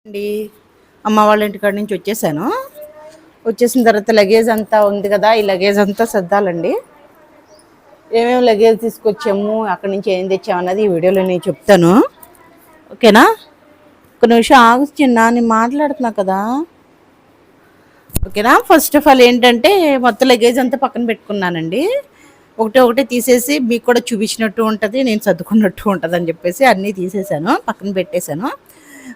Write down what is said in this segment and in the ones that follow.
అండి అమ్మ వాళ్ళ ఇంటికాడ నుంచి వచ్చేసాను. వచ్చేసిన తర్వాత లగేజ్ అంతా ఉంది కదా, ఈ లగేజ్ అంతా సర్దాలండి. ఏమేమి లగేజ్ తీసుకొచ్చాము, అక్కడి నుంచి ఏం తెచ్చాము అన్నది ఈ వీడియోలో నేను చెప్తాను. ఓకేనా? ఒక నిమిషం ఆగు చిన్న, నేను మాట్లాడుతున్నా కదా. ఓకేనా? ఫస్ట్ ఆఫ్ ఆల్ ఏంటంటే మొత్తం లగేజ్ అంతా పక్కన పెట్టుకున్నానండి. ఒకటే ఒకటే తీసేసి మీకు కూడా చూపించినట్టు ఉంటుంది, నేను సర్దుకున్నట్టు ఉంటుంది అని చెప్పేసి అన్నీ తీసేసాను, పక్కన పెట్టేశాను.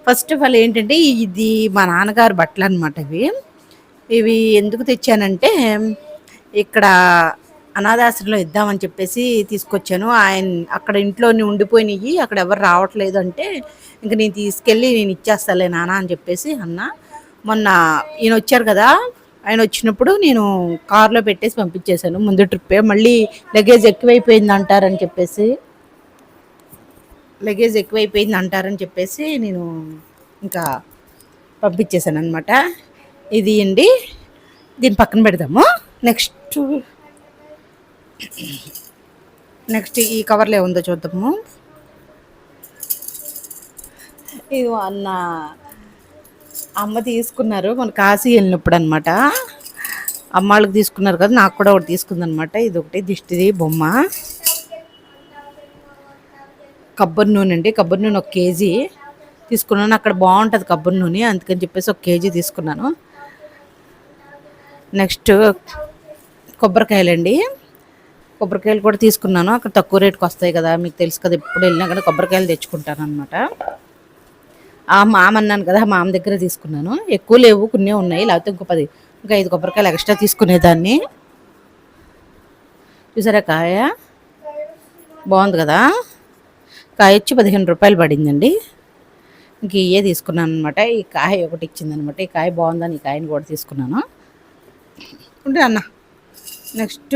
ఫస్ట్ ఆఫ్ ఆల్ ఏంటంటే ఇది మా నాన్నగారు బట్టలు అనమాట. ఇవి ఎందుకు తెచ్చానంటే ఇక్కడ అనాథాశ్రమంలో ఇద్దామని చెప్పేసి తీసుకొచ్చాను. ఆయన అక్కడ ఇంట్లోని ఉండిపోయినాయి, అక్కడ ఎవరు రావట్లేదు అంటే ఇంక నేను తీసుకెళ్ళి నేను ఇచ్చేస్తాలే నాన్న అని చెప్పేసి అన్న. మొన్న ఈయన వచ్చారు కదా, ఆయన వచ్చినప్పుడు నేను కారులో పెట్టేసి పంపించేశాను ముందు ట్రిప్పే. మళ్ళీ లగేజ్ ఎక్కువైపోయింది అంటారని చెప్పేసి నేను ఇంకా పంపించేశాను అనమాట. ఇది అండి, దీన్ని పక్కన పెడదాము. నెక్స్ట్ ఈ కవర్లో ఏముందో చూద్దాము. ఇది అమ్మ తీసుకున్నారు మన కాశీ వెళ్ళినప్పుడు అనమాట. అమ్మ వాళ్ళకి తీసుకున్నారు కదా, నాకు కూడా ఒకటి తీసుకుందనమాట. ఇది ఒకటి దిష్టిది బొమ్మ. కొబ్బరి నూనె అండి, కొబ్బరి నూనె 1 కేజీ తీసుకున్నాను. అక్కడ బాగుంటుంది కొబ్బరి నూనె, అందుకని చెప్పేసి 1 కేజీ తీసుకున్నాను. నెక్స్ట్ కొబ్బరికాయలండి, కొబ్బరికాయలు కూడా తీసుకున్నాను. అక్కడ తక్కువ రేటుకి వస్తాయి కదా, మీకు తెలుసు కదా, ఎప్పుడు వెళ్ళినా కూడా కొబ్బరికాయలు తెచ్చుకుంటాను అనమాట. ఆ మామ అన్నాను కదా, మామ దగ్గర తీసుకున్నాను. ఎక్కువ లేవు, కొన్ని ఉన్నాయి, లేకపోతే ఇంకా 5 కొబ్బరికాయలు ఎక్స్ట్రా తీసుకునేదాన్ని. చూసారా కాయ బాగుంది కదా, కాయ వచ్చి 15 రూపాయలు పడిందండి. ఇంక ఇవే తీసుకున్నాను అనమాట. ఈ కాయ ఒకటి ఇచ్చిందనమాట, ఈ కాయ బాగుందని ఈ కాయని కూడా తీసుకున్నాను. ఉంటే అన్న నెక్స్ట్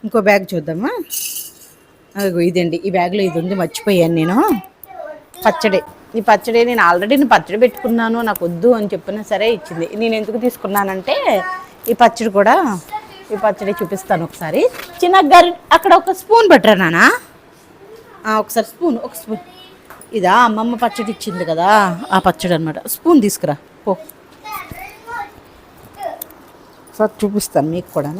ఇంకో బ్యాగ్ చూద్దామా. ఇదండి, ఈ బ్యాగ్లో ఇది ఉంది, మర్చిపోయాను నేను. ఈ పచ్చడి నేను ఆల్రెడీ పచ్చడి పెట్టుకున్నాను, నాకు వద్దు అని చెప్పినా సరే ఇచ్చింది. నేను ఎందుకు తీసుకున్నానంటే ఈ పచ్చడి చూపిస్తాను ఒకసారి. చిన్న అక్కడ ఒక స్పూన్ పెట్టరా నాన్న, ఒకసారి ఒక స్పూన్. ఇదా అమ్మమ్మ పచ్చడి ఇచ్చింది కదా, ఆ పచ్చడి అనమాట. స్పూన్ తీసుకురా పో, సార్ చూపిస్తాను మీకు కూడా.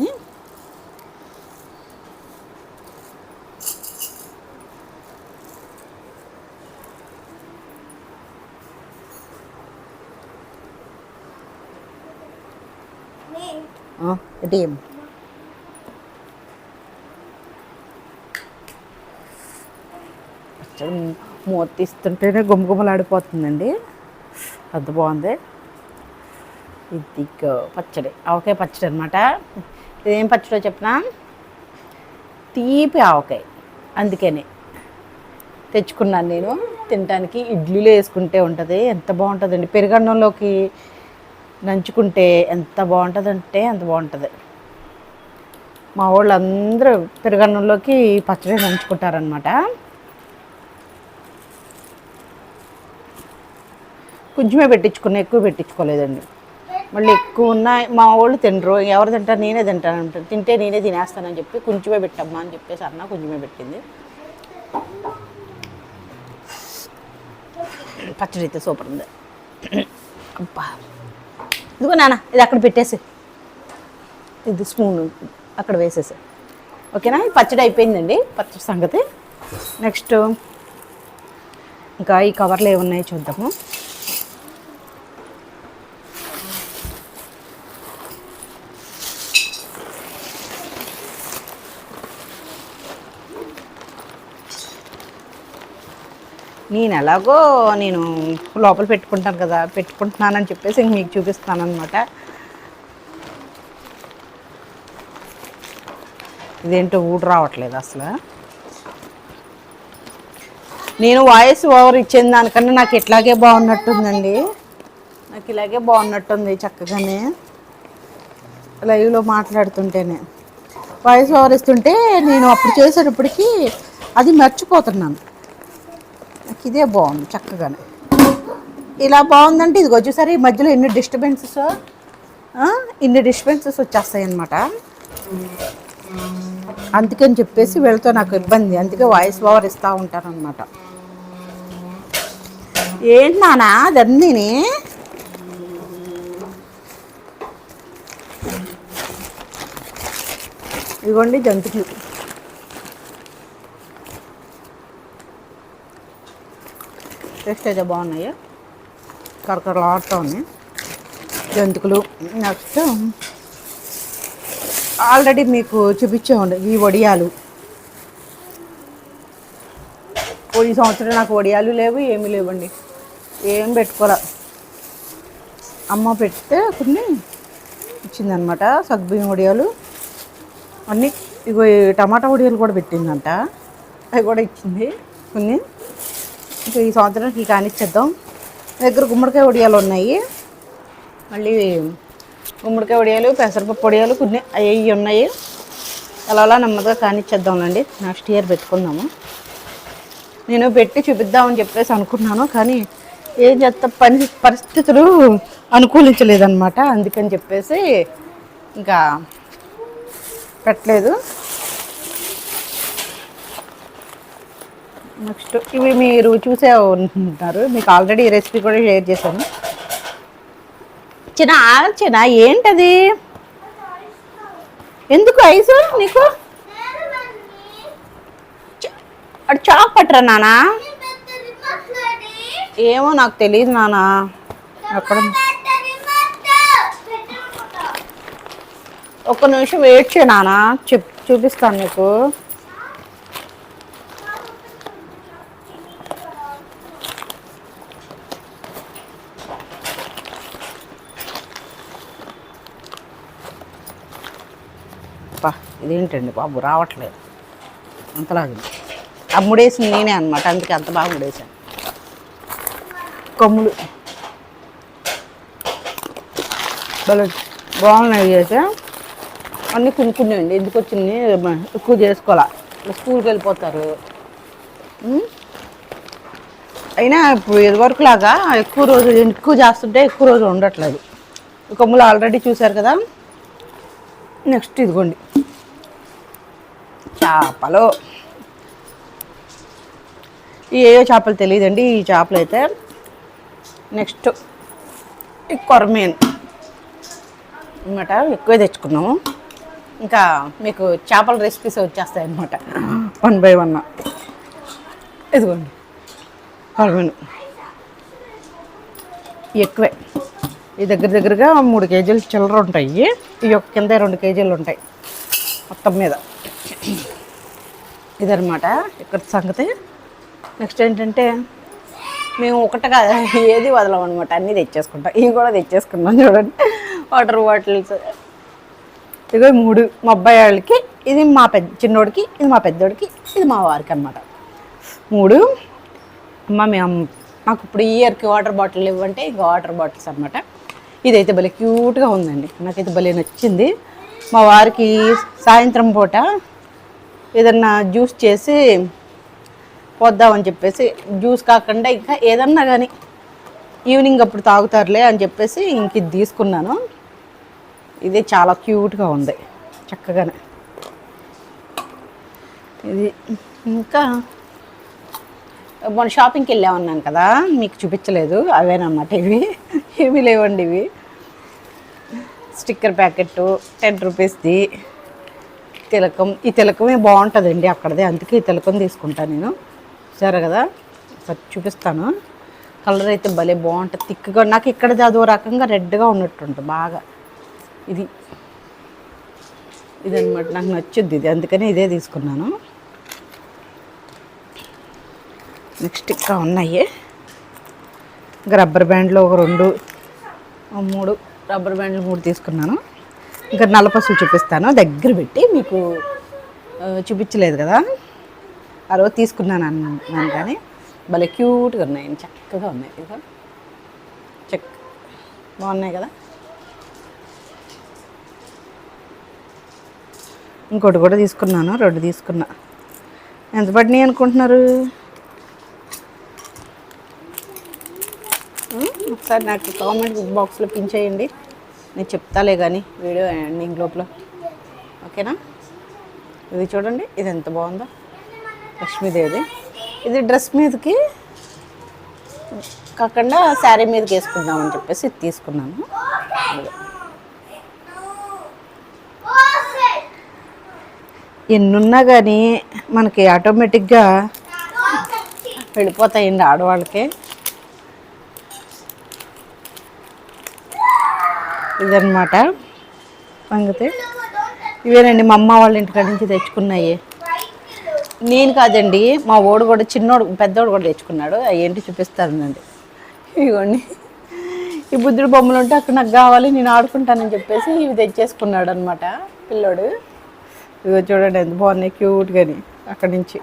ఏం మూత తీస్తుంటేనే గుమ్మగుమ్మలాడిపోతుందండి, అంత బాగుంది. ఇది పచ్చడి, ఆవకాయ పచ్చడి అనమాట. ఇదేం పచ్చడో చెప్పనా, తీపి ఆవకాయ, అందుకని తెచ్చుకున్నాను నేను. తినడానికి ఇడ్లీలో వేసుకుంటే ఉంటుంది, ఎంత బాగుంటుందండి. పెరుగన్నంలోకి నంచుకుంటే ఎంత బాగుంటుందంటే అంత బాగుంటుంది. మా వాళ్ళు అందరూ పెరుగన్నంలోకి పచ్చడి నంచుకుంటారనమాట. కొంచెమే పెట్టించుకున్నా, ఎక్కువ పెట్టించుకోలేదండి. మళ్ళీ ఎక్కువ ఉన్న మా వాళ్ళు తినరు, ఎవరు తింటారు, నేనే తింటాను అంటారు. తింటే నేనే తినేస్తానని చెప్పి కొంచెమే పెట్టమ్మా అని చెప్పేసి అన్న కొంచెమే పెట్టింది. పచ్చడి అయితే సూపర్ ఉంది. అబ్బా, ఇదిగో నాన్న, ఇది అక్కడ పెట్టేసి, ఇది స్పూన్ అక్కడ వేసేసి. ఓకేనా? పచ్చడి అయిపోయిందండి, పచ్చడి సంగతి. నెక్స్ట్ ఇంకా ఈ కవర్లో ఏమున్నాయో చూద్దాము. నేను లోపల పెట్టుకుంటాను కదా, పెట్టుకుంటున్నానని చెప్పేసి ఇంక మీకు చూపిస్తాను అనమాట. ఇదేంటో ఊడు రావట్లేదు అసలు. నేను వాయిస్ ఓవర్ ఇచ్చిన దానికన్నా నాకు ఇట్లాగే బాగున్నట్టుందండి, నాకు ఇలాగే బాగున్నట్టుంది. చక్కగానే లైవ్లో మాట్లాడుతుంటేనే వాయిస్ ఓవర్ ఇస్తుంటే నేను అప్పుడు చేసేటప్పటికి అది మర్చిపోతున్నాను. నాకు ఇదే బాగుంది చక్కగానే. ఇలా బాగుందంటే ఇదిగో చూసారు, ఈ మధ్యలో ఎన్ని డిస్టర్బెన్సెస్ వచ్చేస్తాయి అన్నమాట. అందుకని చెప్పేసి వీళ్ళతో నాకు ఇబ్బంది, అందుకే వాయిస్ ఓవర్ ఇస్తూ ఉంటాను అనమాట. ఏంటి నానా దన్నీని ఇదిగోండి జంతువులు. టేస్ట్ అయితే బాగున్నాయి, కరకరలాడుతూ ఉన్నాయి జంతువులు. నెక్స్ట్ ఆల్రెడీ మీకు చూపించామండి ఈ వడియాలు. ఈ సంవత్సరం నాకు వడియాలు లేవు, ఏమీ లేవండి, ఏం పెట్టుకోలే. అమ్మ పెడితే కొన్ని ఇచ్చిందనమాట, సగ్గుబియ్యం వడియాలు అన్నీ. ఇగో టమాటా వడియాలు కూడా పెట్టిందంట, అవి కూడా ఇచ్చింది కొన్ని. ఇంకా ఈ సంవత్సరానికి కానిచ్చేద్దాం. దగ్గర గుమ్మడికాయ వడియాలు ఉన్నాయి, మళ్ళీ గుమ్మడికాయ వడియాలు, పెసరపప్పు వడియాలు కొన్ని అవి ఉన్నాయి. అలా నెమ్మదిగా కానిచ్చేద్దాంలేండి, నెక్స్ట్ ఇయర్ పెట్టుకుందాము. నేను పెట్టి చూపిద్దామని చెప్పేసి అనుకున్నాను, కానీ ఏం చేస్తా పరిస్థితులు అనుకూలించలేదన్నమాట. అందుకని చెప్పేసి ఇంకా పెట్టలేదు. నెక్స్ట్ ఇవి మీరు చూసే ఉంటారు, మీకు ఆల్రెడీ ఈ రెసిపీ కూడా షేర్ చేశాను. చిన్న ఏంటది, ఎందుకు ఐసు నీకు? అటు చాక్ పట్టరా నానా? ఏమో నాకు తెలియదు నానా, అక్కడ ఒక్క నిమిషం వెయిట్ చేయ నానా, చూపిస్తాను నీకు. ఇదేంటండి బాబు రావట్లేదు, అంతలాగా ముడేసింది నేనే అనమాట, అందుకే అంత బాగా ముడేసాను. కొమ్ములు బాగున్నాయి అయితే, అన్నీ కొనుక్కున్నాయండి. ఎందుకు వచ్చింది ఎక్కువ చేసుకోవాలా, స్కూల్కి వెళ్ళిపోతారు. అయినా ఇప్పుడు ఇదివరకు లాగా ఎక్కువ చేస్తుంటే ఎక్కువ రోజులు ఉండట్లేదు. కొమ్ములు ఆల్రెడీ చూశారు కదా. నెక్స్ట్ ఇదిగోండి చేపలు, ఏయో చేపలు తెలియదండి, ఈ చేపలు అయితే. నెక్స్ట్ ఈ కొరమీన్ అన్నమాట, ఎక్కువే తెచ్చుకున్నాము. ఇంకా మీకు చేపల రెసిపీస్ వచ్చేస్తాయి అన్నమాట 1 by 1. ఇదిగోండి కొరమీను ఎక్కువే, ఈ దగ్గరగా 3 కేజీలు చిల్లర ఉంటాయి. ఈ యొక్క కింద 2 కేజీలు ఉంటాయి మొత్తం మీద. ఇదనమాట ఇక్కడ సంగతి. నెక్స్ట్ ఏంటంటే మేము ఒకటిగా ఏది వదలం అనమాట, అన్నీ తెచ్చేసుకుంటాం. ఇవి కూడా తెచ్చేసుకున్నాం చూడండి, వాటర్ బాటిల్స్. ఇదిగో 3 మా అబ్బాయి వాళ్ళకి, ఇది మా చిన్నోడికి, ఇది మా పెద్దోడికి, ఇది మా వారికి అనమాట 3. మాకు ఇప్పుడు ఈ ఇయర్కి వాటర్ బాటిల్ ఇవ్వంటే ఇంకా వాటర్ బాటిల్స్ అనమాట. ఇదైతే భలే క్యూట్గా ఉందండి, నాకైతే భలే నచ్చింది. మా వారికి సాయంత్రం పూట ఏదన్నా జ్యూస్ చేసి పోద్దామని చెప్పేసి, జ్యూస్ కాకుండా ఇంకా ఏదన్నా కానీ ఈవినింగ్ అప్పుడు తాగుతారులే అని చెప్పేసి ఇంక ఇది తీసుకున్నాను. ఇది చాలా క్యూట్గా ఉంది, చక్కగానే. ఇది ఇంకా మొన్న షాపింగ్కి వెళ్ళామన్నాను కదా, మీకు చూపించలేదు, అవేనమాట ఇవి. ఏమీ లేవండి ఇవి. స్టిక్కర్ ప్యాకెట్టు 10 రూపీస్ది తిలకం. ఈ తిలకమే బాగుంటుందండి అక్కడదే, అందుకే ఈ తిలకం తీసుకుంటాను నేను. సరే కదా, సరే చూపిస్తాను. కలర్ అయితే భలే బాగుంటుంది, థిక్గా. నాకు ఇక్కడ అదో రకంగా రెడ్గా ఉన్నట్టుంటుంది బాగా. ఇదనమాట నాకు నచ్చుద్ది ఇది, అందుకని ఇదే తీసుకున్నాను. నెక్స్ట్ ఇంకా ఉన్నాయి ఇంకా రబ్బర్ బ్యాండ్లు ఒక 2 3 రబ్బర్ బ్యాండ్లు 3 తీసుకున్నాను. ఇంకా నల్లపసులు చూపిస్తాను దగ్గర పెట్టి, మీకు చూపించలేదు కదా, ఆ రోజు తీసుకున్నాను అన్నాను. కానీ భలే క్యూట్గా ఉన్నాయి, చక్కగా ఉన్నాయి. ఇక బాగున్నాయి కదా. ఇంకోటి కూడా తీసుకున్నాను, 2 తీసుకున్నా. ఎంత పడినాయి అనుకుంటున్నారు? ఒకసారి నాకు కామెంట్ బాక్స్లో పిన్ చేయండి, నేను చెప్తాలే కానీ వీడియో ఎండింగ్ లోపల. ఓకేనా? ఇది చూడండి, ఇది ఎంత బాగుందో, లక్ష్మీదేవిది. ఇది డ్రెస్ మీదకి కాకుండా శారీ మీదకి వేసుకుందామని చెప్పేసి ఇది తీసుకున్నాను. ఎన్నున్నా కానీ మనకి ఆటోమేటిక్గా వెళ్ళిపోతాయండి ఆడవాళ్ళకి. ఇదన్నమాట సంగతి. ఇవేనండి మా అమ్మ వాళ్ళ ఇంటికాడ నుంచి తెచ్చుకున్నాయి. నేను కాదండి, మా ఓడు కూడా చిన్నోడు పెద్దోడు కూడా తెచ్చుకున్నాడు. అవి ఏంటి చూపిస్తానండి. ఇదిగోండి ఈ బుద్ధుడు బొమ్మలు ఉంటే అక్కడ నాకు కావాలి, నేను ఆడుకుంటానని చెప్పేసి ఇవి తెచ్చేసుకున్నాడు అనమాట పిల్లోడు. ఇదిగో చూడండి ఎంత బాగున్నాయి క్యూట్గాని. అక్కడి నుంచి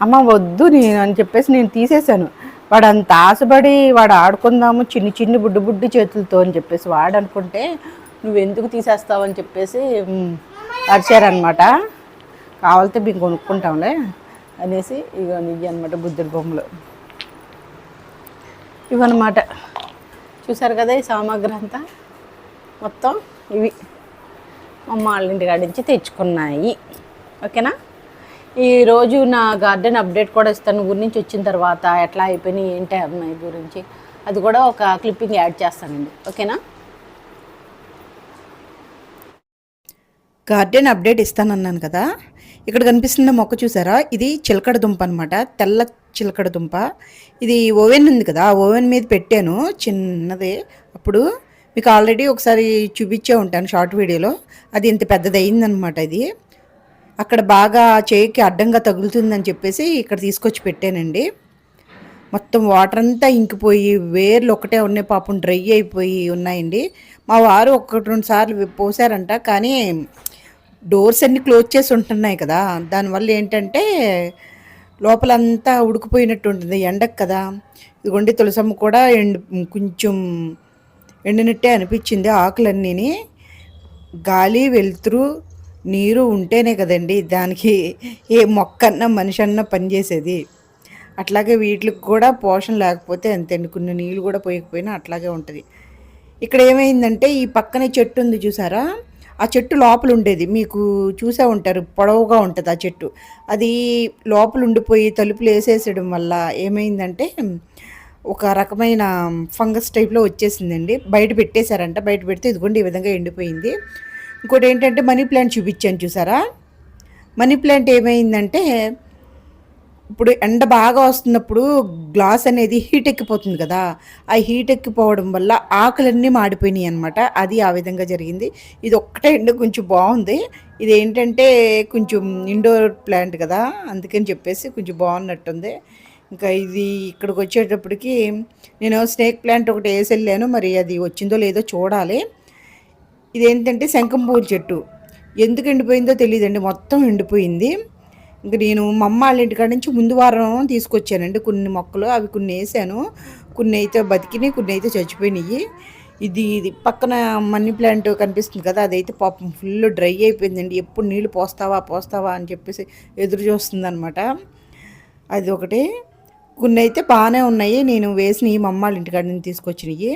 అమ్మ వద్దు నేను అని చెప్పేసి నేను తీసేశాను. వాడు అంత ఆశపడి వాడు ఆడుకుందాము చిన్ని చిన్ని బుడ్డి చేతులతో అని చెప్పేసి వాడు అనుకుంటే నువ్వు ఎందుకు తీసేస్తావు అని చెప్పేసి అరిచారనమాట. కావాలితే మేము కొనుక్కుంటాంలే అనేసి ఇక ఇవి అనమాట బుద్ధుడి బొమ్మలు ఇవన్నమాట. చూసారు కదా ఈ సామాగ్రి అంతా మొత్తం ఇవి మా అమ్మ వాళ్ళ ఇంటి కాడ నుంచి తెచ్చుకున్నాయి. ఓకేనా. ఈరోజు నా గార్డెన్ అప్డేట్ కూడా ఇస్తాను. ఊరి నుంచి వచ్చిన తర్వాత ఎట్లా అయిపోయినాయి ఏంటి అమ్మాయి గురించి అది కూడా ఒక క్లిప్పింగ్ యాడ్ చేస్తానండి. ఓకేనా. గార్డెన్ అప్డేట్ ఇస్తానన్నాను కదా. ఇక్కడ కనిపిస్తున్న మొక్క చూసారా, ఇది చిలకడ దుంప అనమాట, తెల్ల చిలకడ దుంప. ఇది ఓవెన్ ఉంది కదా, ఓవెన్ మీద పెట్టాను చిన్నది. అప్పుడు మీకు ఆల్రెడీ ఒకసారి చూపించే ఉంటాను షార్ట్ వీడియోలో. అది ఇంత పెద్దది అయిందనమాట. ఇది అక్కడ బాగా చేయికి అడ్డంగా తగులుతుందని చెప్పేసి ఇక్కడ తీసుకొచ్చి పెట్టానండి. మొత్తం వాటర్ అంతా ఇంకిపోయి వేర్లు ఒకటే ఉన్నాయి, పాపం డ్రై అయిపోయి ఉన్నాయండి. మా వారు 1-2 సార్లు పోసారంట, కానీ డోర్స్ అన్నీ క్లోజ్ చేసి ఉంటున్నాయి కదా, దానివల్ల ఏంటంటే లోపలంతా ఉడికిపోయినట్టు ఉంటుంది ఎండకు కదా. ఇదిగోండి తులసమ్మ కూడా కొంచెం ఎండినట్టే అనిపించింది. ఆకులన్నీని గాలి వెలుతురు నీరు ఉంటేనే కదండి దానికి ఏ మొక్కన్నా మనిషి అన్నా పనిచేసేది. అట్లాగే వీటికి కూడా పోషణ లేకపోతే అంతేండి, కొన్ని నీళ్ళు కూడా పోయకపోయినా అట్లాగే ఉంటుంది. ఇక్కడ ఏమైందంటే ఈ పక్కనే చెట్టు ఉంది చూసారా, ఆ చెట్టు లోపల ఉండేది మీకు చూసే ఉంటారు, పొడవుగా ఉంటుంది ఆ చెట్టు. అది లోపల ఉండిపోయి తలుపులు వేసేసడం వల్ల ఏమైందంటే ఒక రకమైన ఫంగస్ టైప్లో వచ్చేసిందండి. బయట పెట్టేశారంట, బయట పెడితే ఇదిగోండి ఈ విధంగా ఎండిపోయింది. ఇంకోటి ఏంటంటే మనీ ప్లాంట్ చూపించాను చూసారా, మనీ ప్లాంట్ ఏమైందంటే ఇప్పుడు ఎండ బాగా వస్తున్నప్పుడు గ్లాస్ అనేది హీట్ ఎక్కిపోతుంది కదా, ఆ హీట్ ఎక్కిపోవడం వల్ల ఆకులన్నీ మాడిపోయినాయి అనమాట. అది ఆ విధంగా జరిగింది. ఇది ఒక్కటే ఎండ కొంచెం బాగుంది. ఇది ఏంటంటే కొంచెం ఇండోర్ ప్లాంట్ కదా, అందుకని చెప్పేసి కొంచెం బాగున్నట్టుంది. ఇంకా ఇది ఇక్కడికి వచ్చేటప్పటికి నేను స్నేక్ ప్లాంట్ ఒకటి వేసి వెళ్ళాను, మరి అది వచ్చిందో లేదో చూడాలి. ఇదేంటంటే శంఖంపూల చెట్టు, ఎందుకు ఎండిపోయిందో తెలియదండి, మొత్తం ఎండిపోయింది. ఇంక నేను మా అమ్మ వాళ్ళ ఇంటికాడ నుంచి ముందు వారం తీసుకొచ్చానండి కొన్ని మొక్కలు. అవి కొన్ని వేసాను, కొన్ని అయితే బతికినాయి, కొన్ని అయితే చచ్చిపోయినాయి. ఇది పక్కన మనీ ప్లాంట్ కనిపిస్తుంది కదా, అదైతే పాపం ఫుల్ డ్రై అయిపోయిందండి. ఎప్పుడు నీళ్ళు పోస్తావా అని చెప్పేసి ఎదురు చూస్తుంది అనమాట. అది ఒకటి. కొన్ని అయితే బాగానే ఉన్నాయి, నేను వేసినవి మా అమ్మ వాళ్ళ ఇంటికాడ నుంచి తీసుకొచ్చినవి.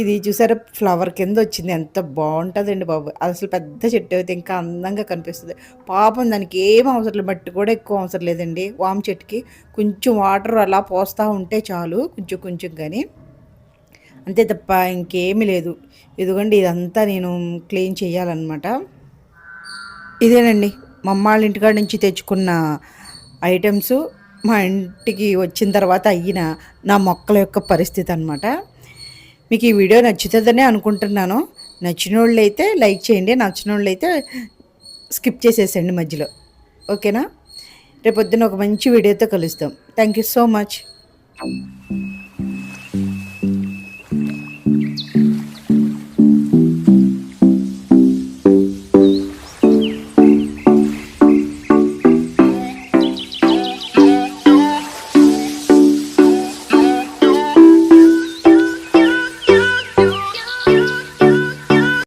ఇది చూసారా ఫ్లవర్ కింద వచ్చింది, ఎంత బాగుంటుందండి బాబు. అసలు పెద్ద చెట్టు అయితే ఇంకా అందంగా కనిపిస్తుంది. పాపం దానికి ఏం అవసరం లేదు, మట్టి కూడా ఎక్కువ అవసరం లేదండి. వామ్ చెట్టుకి కొంచెం వాటర్ అలా పోస్తూ ఉంటే చాలు, కొంచెం కానీ, అంతే తప్ప ఇంకేమీ లేదు. ఇదిగోండి ఇదంతా నేను క్లీన్ చేయాలన్నమాట. ఇదేనండి మా అమ్మ వాళ్ళ ఇంటికాడ నుంచి తెచ్చుకున్న ఐటమ్స్, మా ఇంటికి వచ్చిన తర్వాత అయిన నా మొక్కల యొక్క పరిస్థితి అనమాట. మీకు ఈ వీడియో నచ్చుతుందనే అనుకుంటున్నాను. నచ్చిన వాళ్ళు అయితే లైక్ చేయండి, నచ్చిన వాళ్ళు అయితే స్కిప్ చేసేసండి మధ్యలో. ఓకేనా. రేపొద్దున ఒక మంచి వీడియోతో కలుస్తాం. Thank you so much.